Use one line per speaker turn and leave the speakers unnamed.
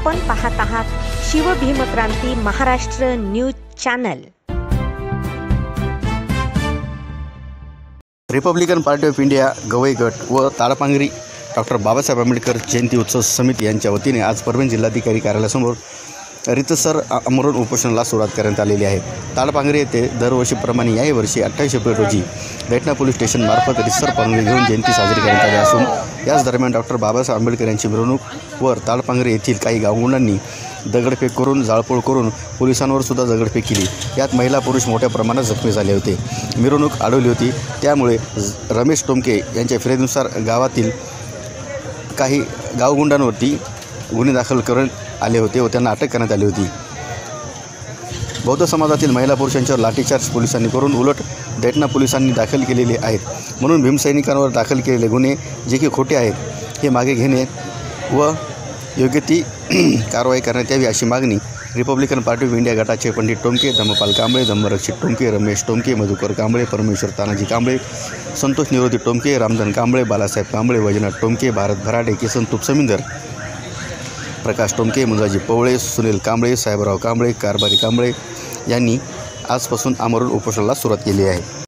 आपण पाहत आहात Shivbhimkranti Maharashtra news channel.
Republican party of India Gavai गट व ताडपांगरी डॉक्टर बाबासाहेब आंबेडकर जयंती उत्सव समिती यांच्या वतीने आज परभणी जिल्हाधिकारी कार्यालयासमोर रितसर आमरण उपोषणाला सुरुवात करण्यात आलेली आहे। ताडपांगरी येथे दरवर्षीप्रमाणे याही वर्षी 28 एप्रिल रोजी दैठणा पोलीस स्टेशन मार्फत रितसर पांगरी घेऊन जयंती साजरी करण्यात आली असून याच दरम्यान डॉक्टर बाबासाहेब आंबेडकर यांची मिरवणूक वर ताडपांगरी येथील काही गावगुंडांनी दगडफेक करून जाळपोळ करून पोलिसांवर सुद्धा दगडफेक केली। यात महिला पुरुष मोठ्या प्रमाणात जखमी झाले होते। मिरवणूक अडवली होती, त्यामुळे रमेश टोमके यांच्या फिर्यादीनुसार गावातील काही गावगुंडांवरती गुन्हे दाखल करण्यात आले होते व त्यांना अटक करण्यात आली होती। बौद्ध समाजातील महिला पुरुषांच्यावर लाठीचार्ज पोलिसांनी करून उलट दैठणा पोलिसांनी दाखल केलेले आहेत। म्हणून भीमसैनिकांवर दाखल केलेले गुन्हे जे की खोटे आहेत हे मागे घेणे व योग्य ती कारवाई करण्यात यावी अशी मागणी रिपब्लिकन पार्टी ऑफ इंडिया गटाचे पंडित टोमके, धम्मपाल कांबळे, धम्मरक्षित टोमके, रमेश टोमके, मधुकर कांबळे, परमेश्वर तानाजी कांबळे, संतोष निरोधी टोमके, रामधन कांबळे, बालासाहेब कांबळे, वैजनाथ टोमके, भारत भराडे, किसन तुपसमिंदर, प्रकाश टोमके, मुंजाजी पवळे, सुनील कांबळे, साहेबराव कांबळे, कारभारी कांबळे यांनी आजपासून आमरण उपोषणाला सुरुवात केली आहे।